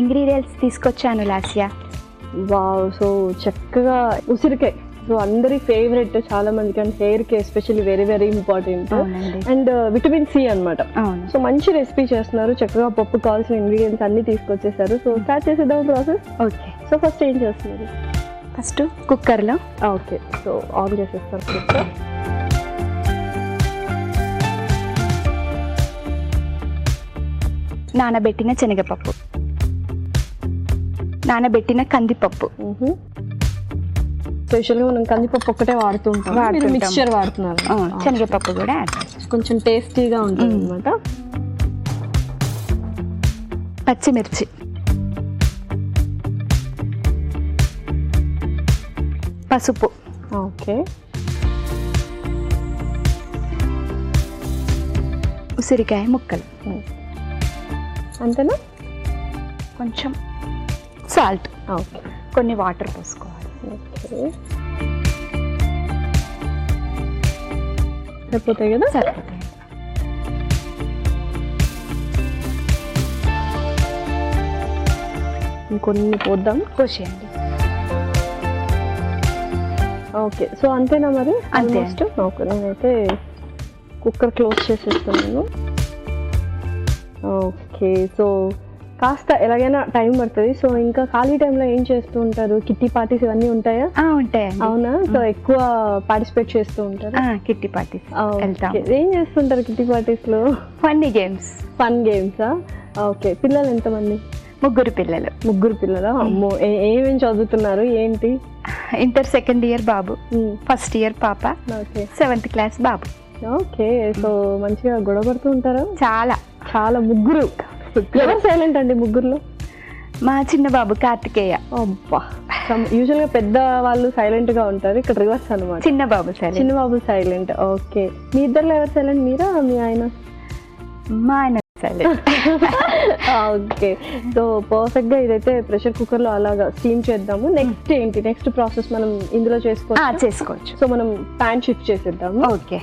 Ingredients తీసుకొచ్చాను Lasya. Wow, so చక్కగా ఉసిరికాయ, సో అందరి ఫేవరెట్, చాలా మందికి అండ్ హెయిర్కి especially very very important, and vitamin C అనమాట. సో మంచి రెసిపీ చేస్తున్నారు, చక్కగా పప్పు కావాల్సిన ఇంగ్రీడియంట్స్ అన్ని తీసుకొచ్చేసారు. సో స్టార్ట్ చేసేద్దాం ప్రాసెస్. ఓకే, సో ఫస్ట్ ఏం చేస్తున్నారు? ఫస్ట్ కుక్కర్లో. ఓకే, సో ఆన్ చేసేస్తారు కుక్కర్. నానబెట్టిన శనగపప్పు, నానబెట్టిన కందిపప్పు. స్పెషల్గా మనం కందిపప్పు ఒక్కటే వాడుతూ ఉంటాం, మిక్స్చర్ వాడుతున్నారు. శనగపప్పు కూడా కొంచెం టేస్టీగా ఉంటుంది అనమాట. పచ్చిమిర్చి, పసుపు, ఓకే, ఉసిరికాయ ముక్కలు, అంతేనా? కొంచెం సాల్ట్, ఓకే, కొన్ని వాటర్ పోసుకోవాలి. ఓకే, సరిపోతాయి కదా? సరిపోతాయి. ఇంకొన్ని పోద్దాం, కోసేయండి. ఓకే, సో అంతేనా మరి? అంతే. ఓకే, నేనైతే కుక్కర్ క్లోజ్ చేసేస్తున్నాను. ఓకే, సో కాస్త ఎలాగైనా టైం పడుతుంది. సో ఇంకా ఖాళీ టైంలో ఏం చేస్తూ ఉంటారు? కిట్టి పార్టీస్ ఇవన్నీ ఉంటాయా? ఉంటాయండి. అవునా? సో ఎక్కువ పార్టిసిపేట్ చేస్తూ ఉంటారు? కిట్టి పార్టీస్ ఏం చేస్తుంటారు కిట్టి పార్టీస్ లో? Funny games. ఫన్ గేమ్సా? ఓకే, పిల్లలు ఎంతమంది? ముగ్గురు పిల్లలు. ముగ్గురు పిల్లలా? అమ్మో, ఏమేం చదువుతున్నారు? ఏంటి? ఇంటర్ సెకండ్ ఇయర్ బాబు, ఫస్ట్ ఇయర్ పాప, ఓకే, 7th క్లాస్ బాబు. ఓకే, సో మంచిగా గొడవ పడుతూ ఉంటారా? చాలా చాలా. ముగ్గురు. ఎవరు సైలెంట్ అండి ముగ్గురులో? మా చిన్న బాబు కార్తికేయ. అబ్బా, యూజువల్ గా పెద్ద వాళ్ళు సైలెంట్ గా ఉంటారు, ఇక్కడ రివర్స్ అనమాట. చిన్న బాబు సైలెంట్. చిన్న బాబు సైలెంట్. ఓకే, మీ ఇద్దరులో ఎవరు సైలెంట్, మీరా మీ ఆయన? మా ఆయన సైలెంట్. ఓకే, సో పర్ఫెక్ట్ గా ఇదైతే ప్రెషర్ కుక్కర్ లో అలాగా స్టీమ్ చేద్దాము. నెక్స్ట్ ఏంటి? నెక్స్ట్ ప్రాసెస్ మనం ఇందులో చేసుకోవచ్చు. సో మనం ప్యాన్ షిఫ్ట్ చేసేద్దాము. ఓకే,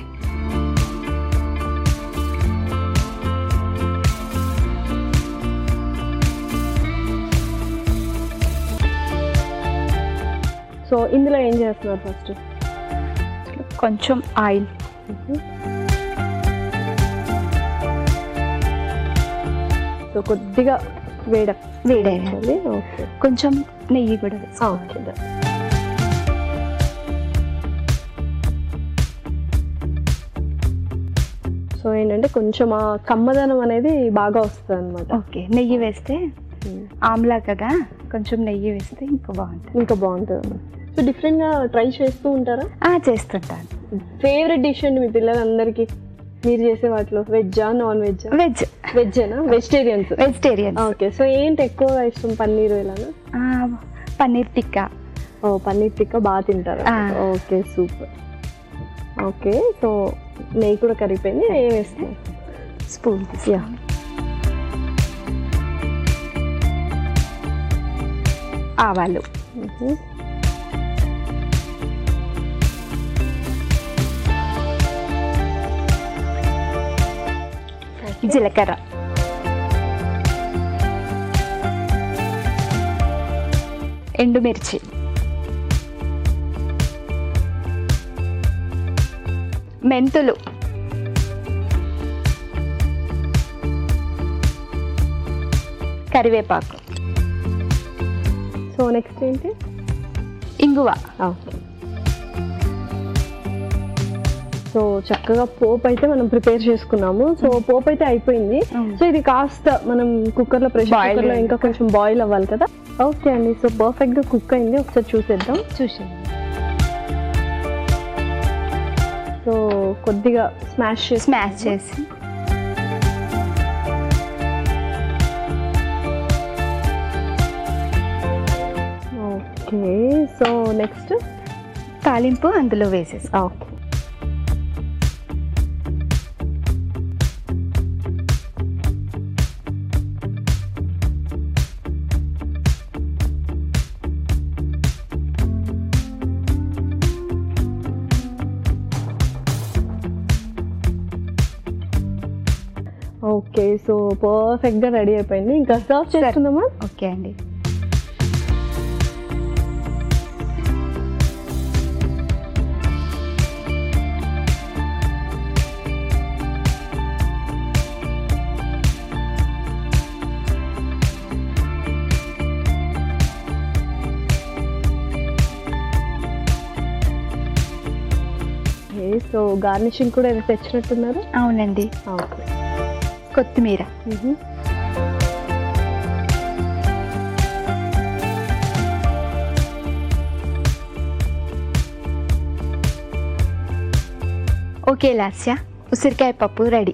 సో ఇందులో ఏం చేస్తున్నారు? ఫస్ట్ కొంచెం ఆయిల్, సో కొద్దిగా వేడాలి. ఓకే, కొంచెం నెయ్యి కూడా ఓకే. సో ఏంటంటే కొంచెం ఆ కమ్మదనం అనేది బాగా వస్తుంది అనమాట. ఓకే, నెయ్యి వేస్తే ఆమ్లా కదా, కొంచెం నెయ్యి వేస్తే ఇంకా బాగుంటుంది. సో డిఫరెంట్ గా ట్రై చేస్తూ ఉంటారా? చేస్తుంటాను. ఫేవరెట్ డిష్ అండి మీ పిల్లలందరికీ మీరు చేసే వాటిలో? వెజ్జా, నాన్ వెజ్జా? వెజ్జేనా? వెజిటేరియన్స్. ఓకే, సో ఏంటి ఎక్కువ ఇష్టం? పన్నీర్ ఇలానా? పన్నీర్ టిక్కా. పన్నీర్ టిక్కా బాగా తింటారు. Okay, super. ఓకే, సో నెయ్యి కూడా కరిగిపోయింది. ఏం వేస్తాం? స్పూన్. ఆవాలు, జీలకర్ర, ఎండుమిర్చి, మెంతులు, కరివేపాకు. సో నెక్స్ట్ ఏంటి? ఇంగువ. సో చక్కగా పోపు అయితే మనం ప్రిపేర్ చేసుకున్నాము. సో పోపు అయితే అయిపోయింది. సో ఇది కాస్త మనం కుక్కర్లో, ప్రెషర్ కుక్కర్లో ఇంకా కొంచెం బాయిల్ అవ్వాలి కదా. ఓకే అండి, సో పర్ఫెక్ట్గా కుక్ అయింది. ఒకసారి చూసేద్దాం. సో కొద్దిగా స్మాష్ చేసి ఓకే, సో నెక్స్ట్ తాలింపు అందులో వేసేసి. ఓకే, ఓకే, సో పర్ఫెక్ట్గా రెడీ అయిపోయింది. ఇంకా సర్వ్ చేసుకుందామా? ఓకే అండి. సో గార్నిషింగ్ కూడా ఏదో తెచ్చినట్టున్నారు. అవునండి, కొత్తిమీర. ఓకే లాస్య, ఉసిరికాయ పప్పు రెడీ.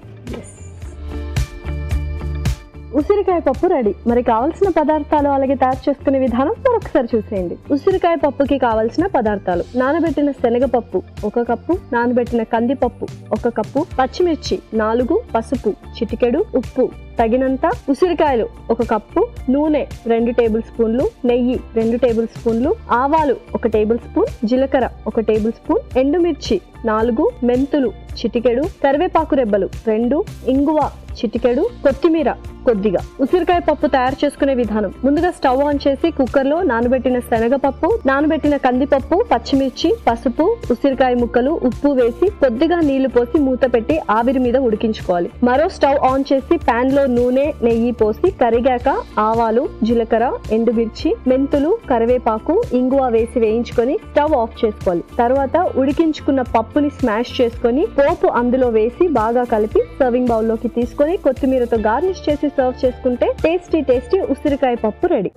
ఉసిరికాయ పప్పు రెడీ. మరి కావాల్సిన పదార్థాలు అలాగే తయారు చేసుకునే విధానం మరొకసారి చూసేయండి. ఉసిరికాయ పప్పుకి కావాల్సిన పదార్థాలు: నానబెట్టిన శనగపప్పు 1 కప్పు, నానబెట్టిన కందిపప్పు 1 కప్పు, పచ్చిమిర్చి 4, పసుపు చిటికెడు, ఉప్పు తగినంత, ఉసిరికాయలు 1 కప్పు, నూనె 2 టేబుల్ స్పూన్లు, నెయ్యి 2 టేబుల్ స్పూన్లు, ఆవాలు 1 టేబుల్ స్పూన్, జీలకర్ర 1 టేబుల్ స్పూన్, ఎండుమిర్చి 4, మెంతులు చిటికెడు, కరివేపాకు రెబ్బలు 2, ఇంగువ చిటికెడు, కొత్తిమీర కొద్దిగా. ఉసిరికాయ పప్పు తయారు చేసుకునే విధానం: ముందుగా స్టవ్ ఆన్ చేసి కుక్కర్ లో నానబెట్టిన శనగపప్పు, నానబెట్టిన కందిపప్పు, పచ్చిమిర్చి, పసుపు, ఉసిరికాయ ముక్కలు, ఉప్పు వేసి కొద్దిగా నీళ్లు పోసి మూత పెట్టి ఆవిరి మీద ఉడికించుకోవాలి. మరో స్టవ్ ఆన్ చేసి పాన్ లో నూనె నెయ్యి పోసి కరిగాక ఆవాలు, జీలకర్ర, ఎండుమిర్చి, మెంతులు, కరివేపాకు, ఇంగువ వేసి వేయించుకొని స్టవ్ ఆఫ్ చేసుకోవాలి. తర్వాత ఉడికించుకున్న పప్పుని స్మాష్ చేసుకొని పోపు అందులో వేసి బాగా కలిపి సర్వింగ్ బౌల్ లోకి తీసుకొని కొత్తిమీరతో గార్నిష్ చేసి సర్వ్ చేసుకుంటే టేస్టీ ఉసిరికాయ పప్పు రెడీ.